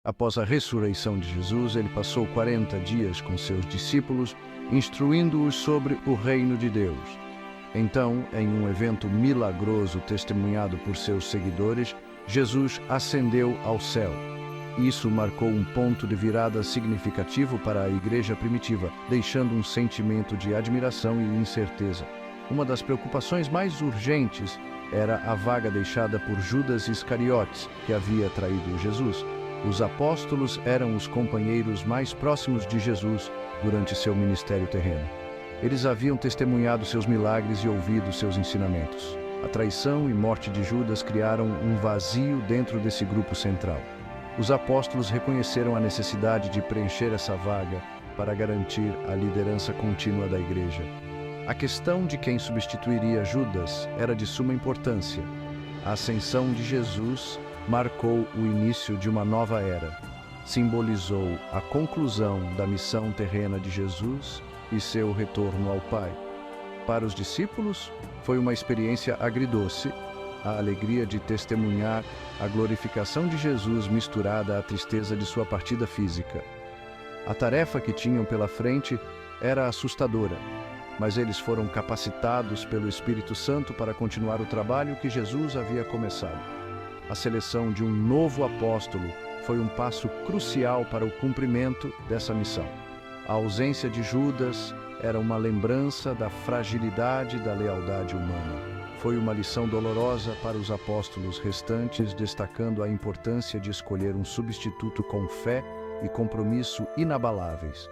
Após a ressurreição de Jesus, ele passou 40 dias com seus discípulos, instruindo-os sobre o reino de Deus. Então, em um evento milagroso testemunhado por seus seguidores, Jesus ascendeu ao céu. Isso marcou um ponto de virada significativo para a igreja primitiva, deixando um sentimento de admiração e incerteza. Uma das preocupações mais urgentes era a vaga deixada por Judas Iscariotes, que havia traído Jesus. Os apóstolos eram os companheiros mais próximos de Jesus durante seu ministério terreno. Eles haviam testemunhado seus milagres e ouvido seus ensinamentos. A traição e morte de Judas criaram um vazio dentro desse grupo central. Os apóstolos reconheceram a necessidade de preencher essa vaga para garantir a liderança contínua da igreja. A questão de quem substituiria Judas era de suma importância. A ascensão de Jesus marcou o início de uma nova era. Simbolizou a conclusão da missão terrena de Jesus e seu retorno ao Pai. Para os discípulos, foi uma experiência agridoce, a alegria de testemunhar a glorificação de Jesus misturada à tristeza de sua partida física. A tarefa que tinham pela frente era assustadora, mas eles foram capacitados pelo Espírito Santo para continuar o trabalho que Jesus havia começado. A seleção de um novo apóstolo foi um passo crucial para o cumprimento dessa missão. A ausência de Judas era uma lembrança da fragilidade da lealdade humana. Foi uma lição dolorosa para os apóstolos restantes, destacando a importância de escolher um substituto com fé e compromisso inabaláveis.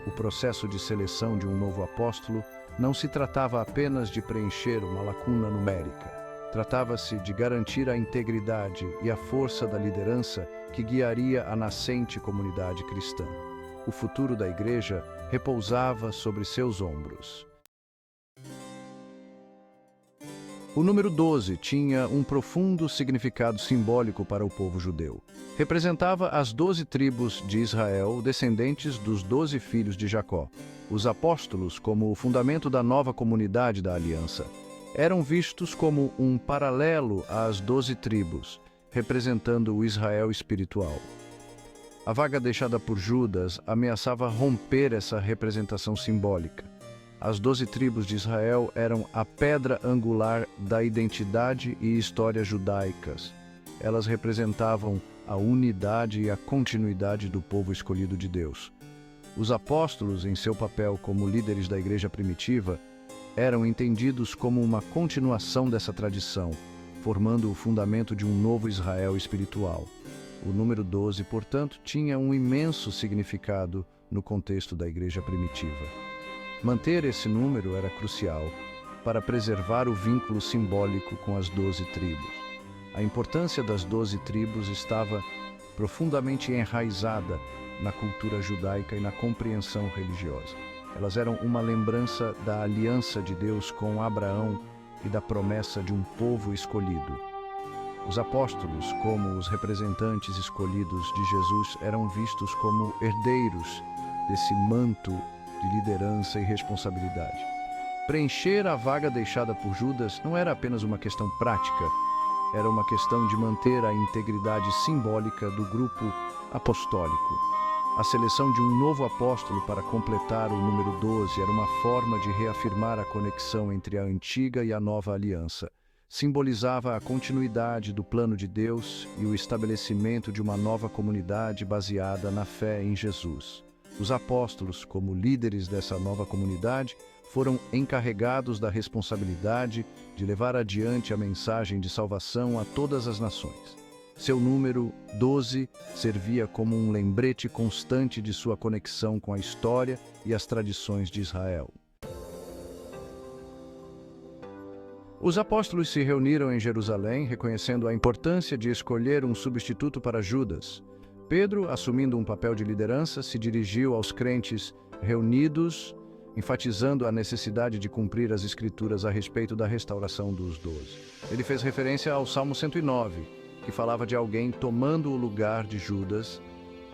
O processo de seleção de um novo apóstolo não se tratava apenas de preencher uma lacuna numérica. Tratava-se de garantir a integridade e a força da liderança que guiaria a nascente comunidade cristã. O futuro da igreja repousava sobre seus ombros. O número 12 tinha um profundo significado simbólico para o povo judeu. Representava as 12 tribos de Israel, descendentes dos 12 filhos de Jacó. Os apóstolos, como o fundamento da nova comunidade da aliança, eram vistos como um paralelo às 12 tribos, representando o Israel espiritual. A vaga deixada por Judas ameaçava romper essa representação simbólica. As 12 tribos de Israel eram a pedra angular da identidade e história judaicas. Elas representavam a unidade e a continuidade do povo escolhido de Deus. Os apóstolos, em seu papel como líderes da igreja primitiva, eram entendidos como uma continuação dessa tradição, formando o fundamento de um novo Israel espiritual. O número 12, portanto, tinha um imenso significado no contexto da igreja primitiva. Manter esse número era crucial para preservar o vínculo simbólico com as 12 tribos. A importância das 12 tribos estava profundamente enraizada na cultura judaica e na compreensão religiosa. Elas eram uma lembrança da aliança de Deus com Abraão e da promessa de um povo escolhido. Os apóstolos, como os representantes escolhidos de Jesus, eram vistos como herdeiros desse manto de liderança e responsabilidade. Preencher a vaga deixada por Judas não era apenas uma questão prática, era uma questão de manter a integridade simbólica do grupo apostólico. A seleção de um novo apóstolo para completar o número 12 era uma forma de reafirmar a conexão entre a antiga e a nova aliança. Simbolizava a continuidade do plano de Deus e o estabelecimento de uma nova comunidade baseada na fé em Jesus. Os apóstolos, como líderes dessa nova comunidade, foram encarregados da responsabilidade de levar adiante a mensagem de salvação a todas as nações. Seu número 12 servia como um lembrete constante de sua conexão com a história e as tradições de Israel. Os apóstolos se reuniram em Jerusalém, reconhecendo a importância de escolher um substituto para Judas. Pedro, assumindo um papel de liderança, se dirigiu aos crentes reunidos, enfatizando a necessidade de cumprir as Escrituras a respeito da restauração dos 12. Ele fez referência ao Salmo 109, que falava de alguém tomando o lugar de Judas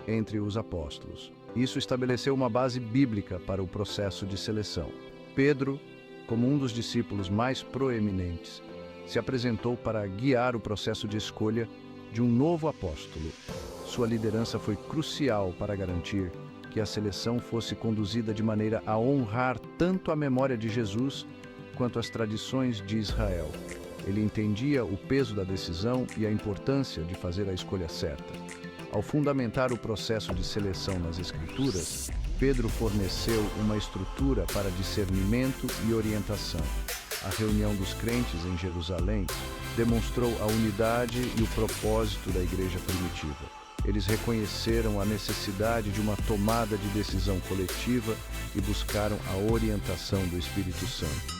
entre os apóstolos. Isso estabeleceu uma base bíblica para o processo de seleção. Pedro, como um dos discípulos mais proeminentes, se apresentou para guiar o processo de escolha, de um novo apóstolo. Sua liderança foi crucial para garantir que a seleção fosse conduzida de maneira a honrar tanto a memória de Jesus quanto as tradições de Israel. Ele entendia o peso da decisão e a importância de fazer a escolha certa. Ao fundamentar o processo de seleção nas Escrituras, Pedro forneceu uma estrutura para discernimento e orientação. A reunião dos crentes em Jerusalém demonstrou a unidade e o propósito da igreja primitiva. Eles reconheceram a necessidade de uma tomada de decisão coletiva e buscaram a orientação do Espírito Santo.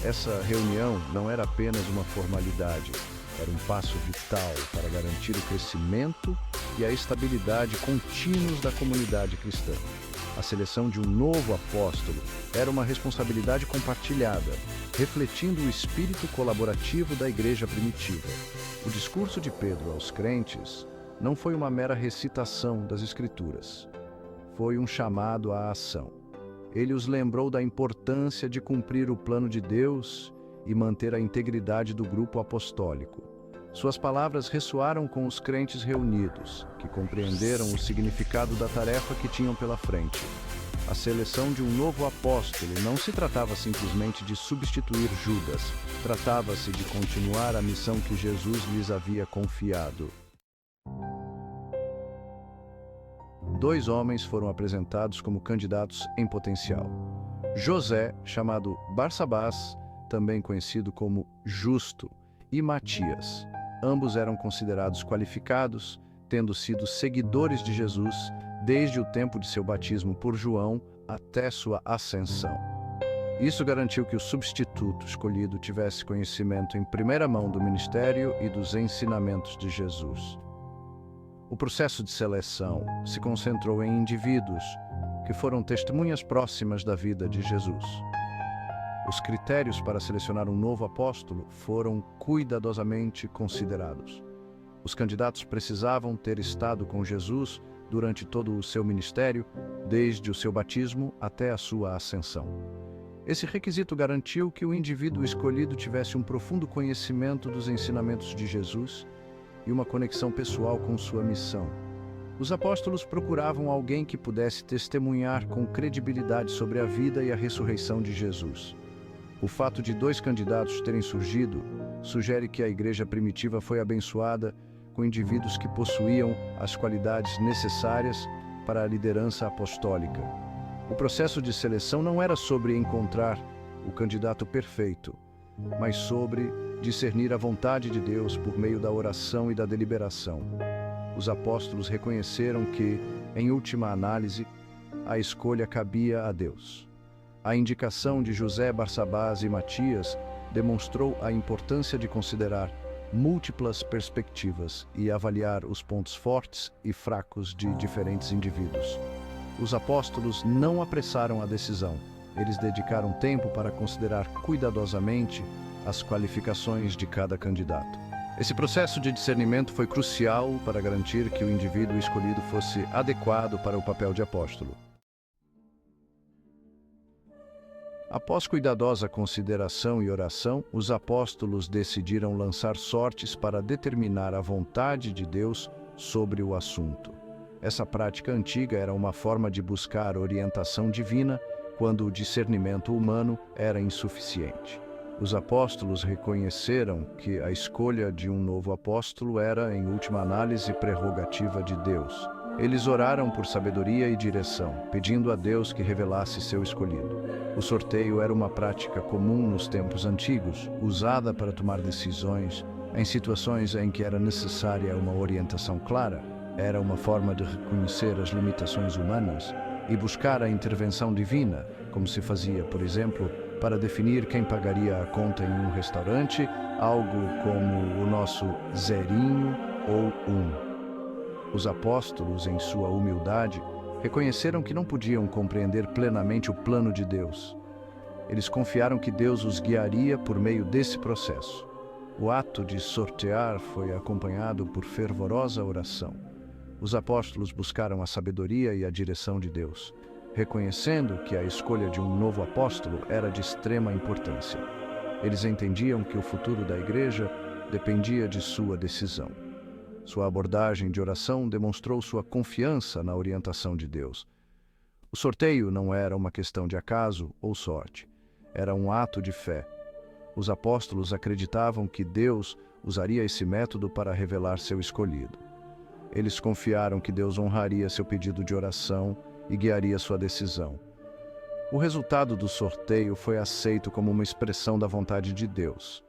Essa reunião não era apenas uma formalidade, era um passo vital para garantir o crescimento e a estabilidade contínuos da comunidade cristã. A seleção de um novo apóstolo era uma responsabilidade compartilhada, refletindo o espírito colaborativo da igreja primitiva. O discurso de Pedro aos crentes não foi uma mera recitação das Escrituras. Foi um chamado à ação. Ele os lembrou da importância de cumprir o plano de Deus e manter a integridade do grupo apostólico. Suas palavras ressoaram com os crentes reunidos, que compreenderam o significado da tarefa que tinham pela frente. A seleção de um novo apóstolo não se tratava simplesmente de substituir Judas, tratava-se de continuar a missão que Jesus lhes havia confiado. 2 homens foram apresentados como candidatos em potencial. José, chamado Barsabás, também conhecido como Justo, e Matias. Ambos eram considerados qualificados, tendo sido seguidores de Jesus desde o tempo de seu batismo por João até sua ascensão. Isso garantiu que o substituto escolhido tivesse conhecimento em primeira mão do ministério e dos ensinamentos de Jesus. O processo de seleção se concentrou em indivíduos que foram testemunhas próximas da vida de Jesus. Os critérios para selecionar um novo apóstolo foram cuidadosamente considerados. Os candidatos precisavam ter estado com Jesus durante todo o seu ministério, desde o seu batismo até a sua ascensão. Esse requisito garantiu que o indivíduo escolhido tivesse um profundo conhecimento dos ensinamentos de Jesus e uma conexão pessoal com sua missão. Os apóstolos procuravam alguém que pudesse testemunhar com credibilidade sobre a vida e a ressurreição de Jesus. O fato de 2 candidatos terem surgido sugere que a igreja primitiva foi abençoada com indivíduos que possuíam as qualidades necessárias para a liderança apostólica. O processo de seleção não era sobre encontrar o candidato perfeito, mas sobre discernir a vontade de Deus por meio da oração e da deliberação. Os apóstolos reconheceram que, em última análise, a escolha cabia a Deus. A indicação de José, Barsabás e Matias demonstrou a importância de considerar múltiplas perspectivas e avaliar os pontos fortes e fracos de diferentes indivíduos. Os apóstolos não apressaram a decisão. Eles dedicaram tempo para considerar cuidadosamente as qualificações de cada candidato. Esse processo de discernimento foi crucial para garantir que o indivíduo escolhido fosse adequado para o papel de apóstolo. Após cuidadosa consideração e oração, os apóstolos decidiram lançar sortes para determinar a vontade de Deus sobre o assunto. Essa prática antiga era uma forma de buscar orientação divina quando o discernimento humano era insuficiente. Os apóstolos reconheceram que a escolha de um novo apóstolo era, em última análise, prerrogativa de Deus. Eles oraram por sabedoria e direção, pedindo a Deus que revelasse seu escolhido. O sorteio era uma prática comum nos tempos antigos, usada para tomar decisões em situações em que era necessária uma orientação clara. Era uma forma de reconhecer as limitações humanas e buscar a intervenção divina, como se fazia, por exemplo, para definir quem pagaria a conta em um restaurante, algo como o nosso zerinho ou Os apóstolos, em sua humildade, reconheceram que não podiam compreender plenamente o plano de Deus. Eles confiaram que Deus os guiaria por meio desse processo. O ato de sortear foi acompanhado por fervorosa oração. Os apóstolos buscaram a sabedoria e a direção de Deus, reconhecendo que a escolha de um novo apóstolo era de extrema importância. Eles entendiam que o futuro da igreja dependia de sua decisão. Sua abordagem de oração demonstrou sua confiança na orientação de Deus. O sorteio não era uma questão de acaso ou sorte. Era um ato de fé. Os apóstolos acreditavam que Deus usaria esse método para revelar seu escolhido. Eles confiaram que Deus honraria seu pedido de oração e guiaria sua decisão. O resultado do sorteio foi aceito como uma expressão da vontade de Deus.